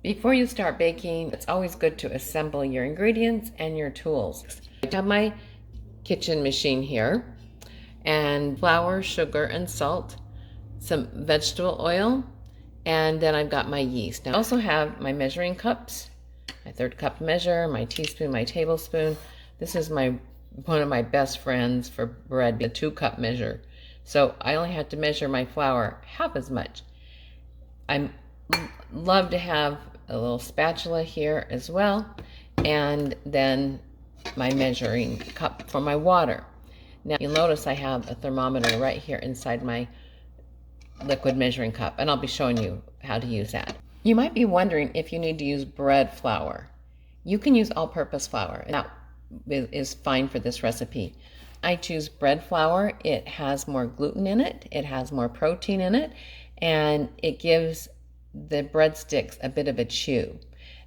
Before you start baking, it's always good to assemble your ingredients and your tools. I have my kitchen machine here, and flour, sugar, and salt, some vegetable oil, and then I've got my yeast. Now I also have my measuring cups, my 1/3 cup measure, my teaspoon, my tablespoon. This is one of my best friends for bread, the 2-cup measure. So I only had to measure my flour half as much. I love to have a little spatula here as well, and then my measuring cup for my water. Now you'll notice I have a thermometer right here inside my liquid measuring cup, and I'll be showing you how to use that. You might be wondering if you need to use bread flour. You can use all-purpose flour, and that is fine for this recipe. I choose bread flour. It has more gluten in it, it has more protein in it, and it gives the breadsticks a bit of a chew.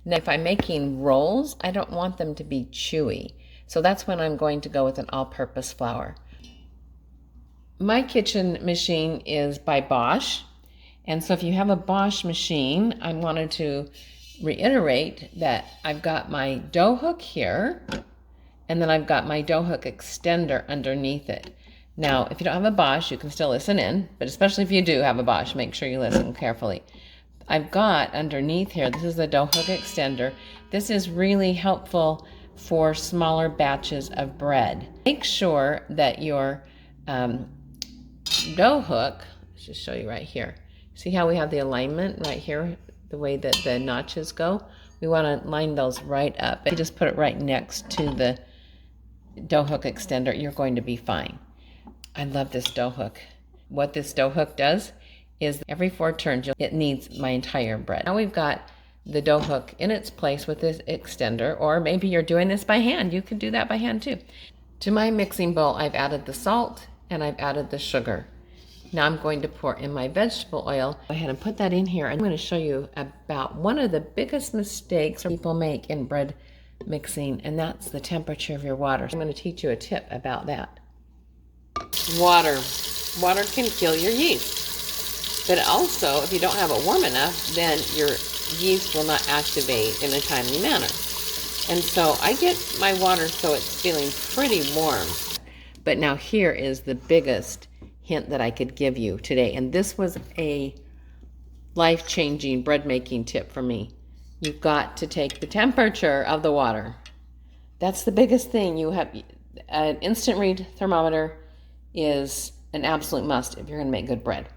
Now if I'm making rolls, I don't want them to be chewy, so that's when I'm going to go with an all-purpose flour. My kitchen machine is by Bosch, and so if you have a Bosch machine, I wanted to reiterate that I've got my dough hook here, and then I've got my dough hook extender underneath it. Now, if you don't have a Bosch, you can still listen in, but especially if you do have a Bosch, make sure you listen carefully. I've got underneath here, this is the dough hook extender. This is really helpful for smaller batches of bread. Make sure that your dough hook, let's just show you right here. See how we have the alignment right here, the way that the notches go? We want to line those right up. If you just put it right next to the dough hook extender, you're going to be fine. I love this dough hook. What this dough hook does is every 4 turns, it kneads my entire bread. Now we've got the dough hook in its place with this extender, or maybe you're doing this by hand. You can do that by hand too. To my mixing bowl, I've added the salt and I've added the sugar. Now I'm going to pour in my vegetable oil. Go ahead and put that in here. I'm going to show you about one of the biggest mistakes people make in bread mixing, and that's the temperature of your water. I'm going to teach you a tip about that. Water. Water can kill your yeast. But also, if you don't have it warm enough, then your yeast will not activate in a timely manner. And so I get my water so it's feeling pretty warm. But now here is the biggest hint that I could give you today. And this was a life-changing bread making tip for me. You've got to take the temperature of the water. That's the biggest thing. You have an instant read thermometer is an absolute must if you're going to make good bread.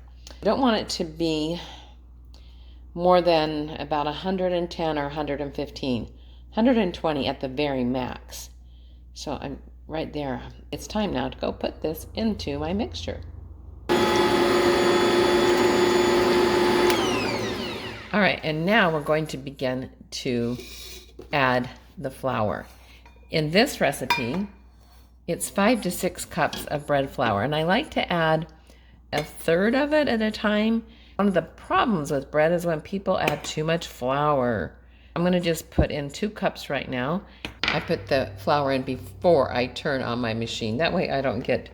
You don't want it to be more than about 110 or 115, 120 at the very max. So I'm right there. It's time now to go put this into my mixture. All right, and now we're going to begin to add the flour. In this recipe, it's 5 to 6 cups of bread flour, and I like to add 1/3 of it at a time. One of the problems with bread is when people add too much flour. I'm going to just put in 2 cups right now. I put the flour in before I turn on my machine. That way I don't get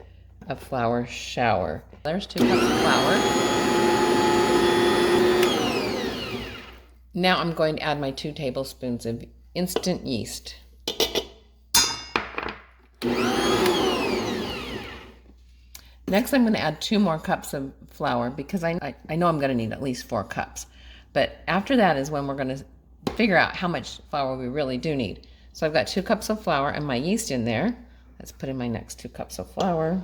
a flour shower. There's 2 cups of flour. Now I'm going to add my 2 tablespoons of instant yeast. Next, I'm going to add 2 more cups of flour because I know I'm going to need at least 4 cups. But after that is when we're going to figure out how much flour we really do need. So I've got 2 cups of flour and my yeast in there. Let's put in my next 2 cups of flour.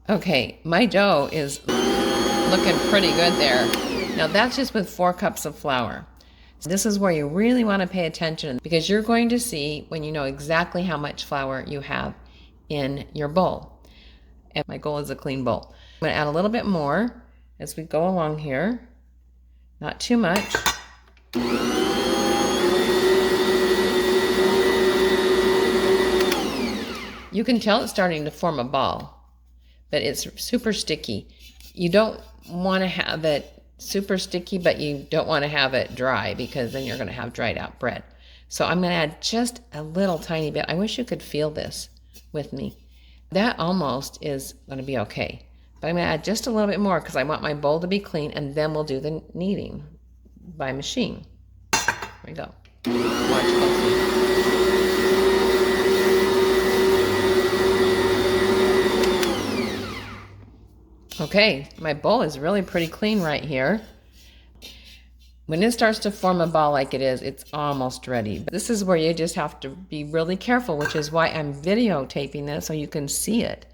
Okay, my dough is looking pretty good there. Now that's just with 4 cups of flour. So this is where you really want to pay attention, because you're going to see when you know exactly how much flour you have in your bowl. And my goal is a clean bowl. I'm going to add a little bit more as we go along here. Not too much. You can tell it's starting to form a ball, but it's super sticky. You don't want to have it super sticky, but you don't want to have it dry, because then you're going to have dried out bread. So I'm gonna add just a little tiny bit. I wish you could feel this with me. That almost is gonna be okay. But I'm gonna add just a little bit more because I want my bowl to be clean, and then we'll do the kneading by machine. Here we go. Watch closely. Okay, my bowl is really pretty clean right here. When it starts to form a ball like it is, it's almost ready. But this is where you just have to be really careful, which is why I'm videotaping this so you can see it.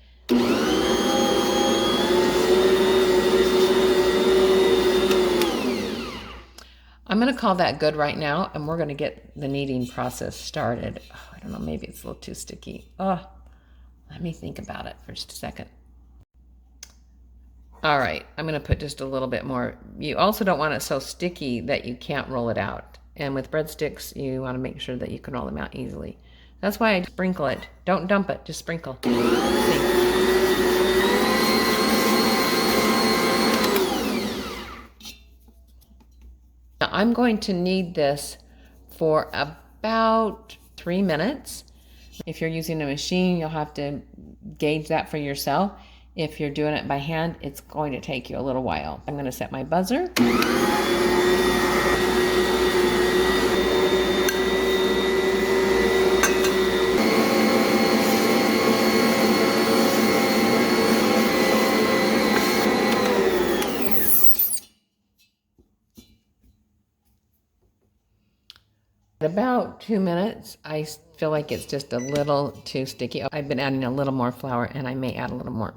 I'm gonna call that good right now, and we're gonna get the kneading process started. Oh, I don't know, maybe it's a little too sticky. Oh, let me think about it for just a second. All right, I'm gonna put just a little bit more. You also don't want it so sticky that you can't roll it out. And with breadsticks, you wanna make sure that you can roll them out easily. That's why I sprinkle it. Don't dump it, just sprinkle. See? Now I'm going to knead this for about 3 minutes. If you're using a machine, you'll have to gauge that for yourself. If you're doing it by hand, it's going to take you a little while. I'm going to set my buzzer. At about 2 minutes, I feel like it's just a little too sticky. I've been adding a little more flour, and I may add a little more.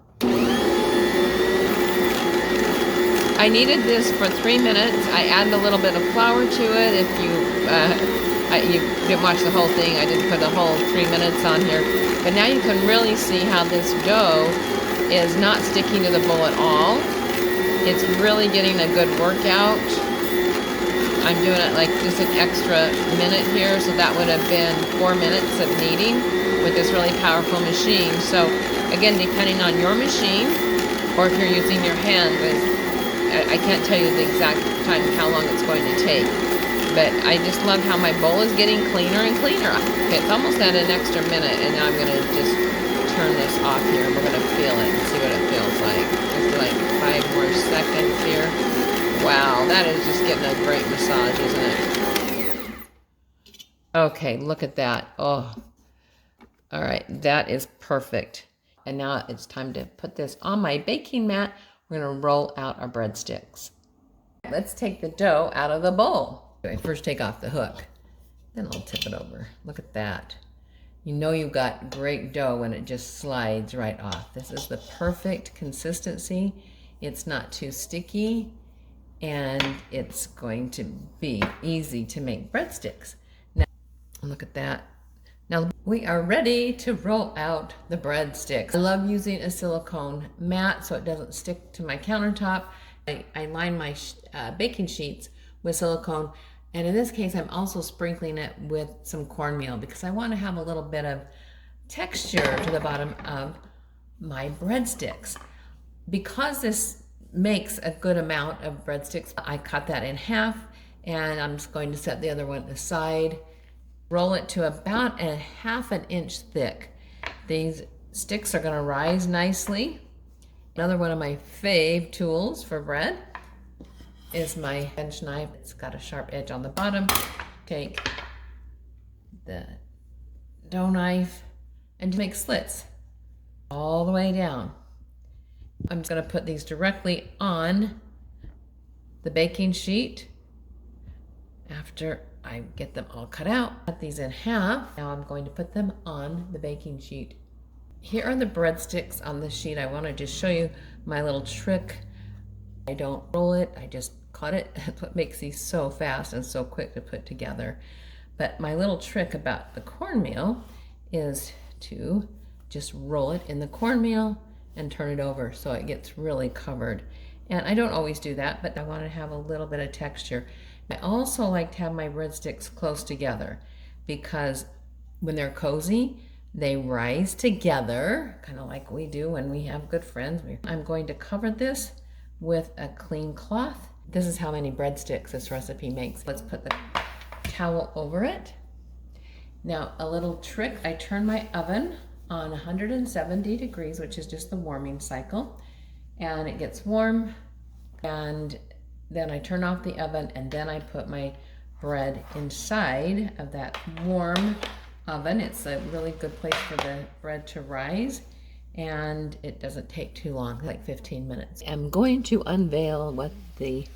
I kneaded this for 3 minutes. I added a little bit of flour to it. If you didn't watch the whole thing, I didn't put the whole 3 minutes on here. But now you can really see how this dough is not sticking to the bowl at all. It's really getting a good workout. I'm doing it like just an extra minute here, so that would have been 4 minutes of kneading with this really powerful machine. So again, depending on your machine, or if you're using your hand, I can't tell you the exact time how long it's going to take. But I just love how my bowl is getting cleaner and cleaner. Okay, it's almost at an extra minute, and now I'm gonna just turn this off here. We're gonna feel it and see what it feels like. Just like 5 more seconds here. Wow, that is just getting a great massage, isn't it? Okay, look at that. Oh, all right, that is perfect. And now it's time to put this on my baking mat. We're gonna roll out our breadsticks. Let's take the dough out of the bowl. Okay, first take off the hook, then I'll tip it over. Look at that. You know you've got great dough when it just slides right off. This is the perfect consistency. It's not too sticky, and it's going to be easy to make breadsticks. Now, look at that. Now we are ready to roll out the breadsticks. I love using a silicone mat so it doesn't stick to my countertop. I line my baking sheets with silicone, and in this case I'm also sprinkling it with some cornmeal because I want to have a little bit of texture to the bottom of my breadsticks. Because this makes a good amount of breadsticks, I cut that in half, and I'm just going to set the other one aside. Roll it to about 1/2 inch thick. These sticks are going to rise nicely. Another one of my fave tools for bread is my bench knife. It's got a sharp edge on the bottom. Take the dough knife and make slits all the way down. I'm just going to put these directly on the baking sheet after I get them all cut out. Cut these in half. Now I'm going to put them on the baking sheet. Here are the breadsticks on the sheet. I want to just show you my little trick. I don't roll it, I just cut it. That's what makes these so fast and so quick to put together. But my little trick about the cornmeal is to just roll it in the cornmeal and turn it over so it gets really covered. And I don't always do that, but I want to have a little bit of texture. I also like to have my breadsticks close together because when they're cozy, they rise together, kind of like we do when we have good friends. I'm going to cover this with a clean cloth. This is how many breadsticks this recipe makes. Let's put the towel over it. Now, a little trick, I turn my oven on 170 degrees, which is just the warming cycle, and it gets warm, and then I turn off the oven, and then I put my bread inside of that warm oven. It's a really good place for the bread to rise, and it doesn't take too long, like 15 minutes. I'm going to unveil what the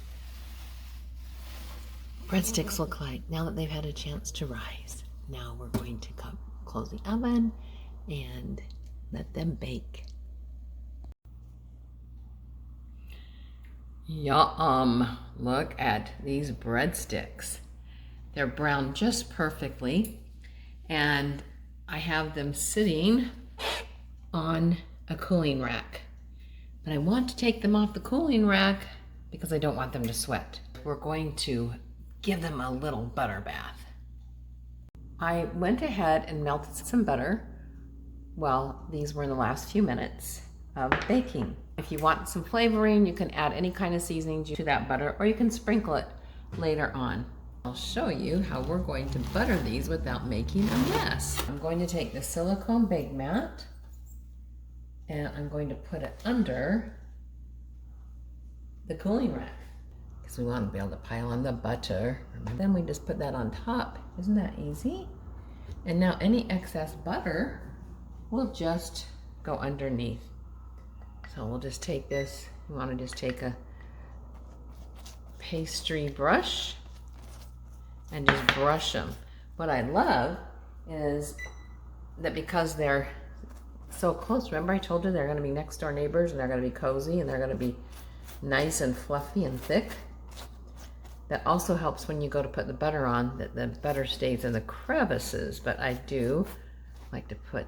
breadsticks look like now that they've had a chance to rise. Now we're going to close the oven and let them bake. Yum! Look at these breadsticks. They're browned just perfectly, and I have them sitting on a cooling rack. But I want to take them off the cooling rack because I don't want them to sweat. We're going to give them a little butter bath. I went ahead and melted some butter. Well, these were in the last few minutes of baking. If you want some flavoring, you can add any kind of seasoning to that butter, or you can sprinkle it later on. I'll show you how we're going to butter these without making a mess. I'm going to take the silicone bake mat and I'm going to put it under the cooling rack because we want to be able to pile on the butter. And then we just put that on top. Isn't that easy? And now any excess butter will just go underneath. So we'll just take this, we want to just take a pastry brush and just brush them. What I love is that because they're so close, remember I told you they're going to be next door neighbors and they're going to be cozy and they're going to be nice and fluffy and thick. That also helps when you go to put the butter on, that the butter stays in the crevices, but I do like to put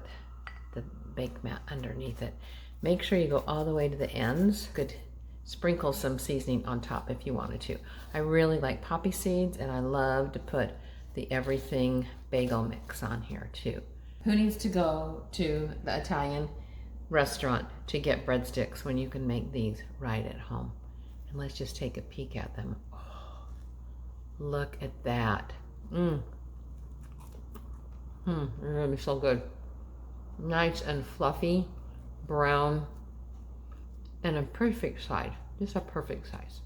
the bake mat underneath it. Make sure you go all the way to the ends. Could sprinkle some seasoning on top if you wanted to. I really like poppy seeds, and I love to put the everything bagel mix on here too. Who needs to go to the Italian restaurant to get breadsticks when you can make these right at home? And let's just take a peek at them. Oh, look at that. They're gonna be so good. Nice and fluffy, brown, and a perfect size, just a perfect size.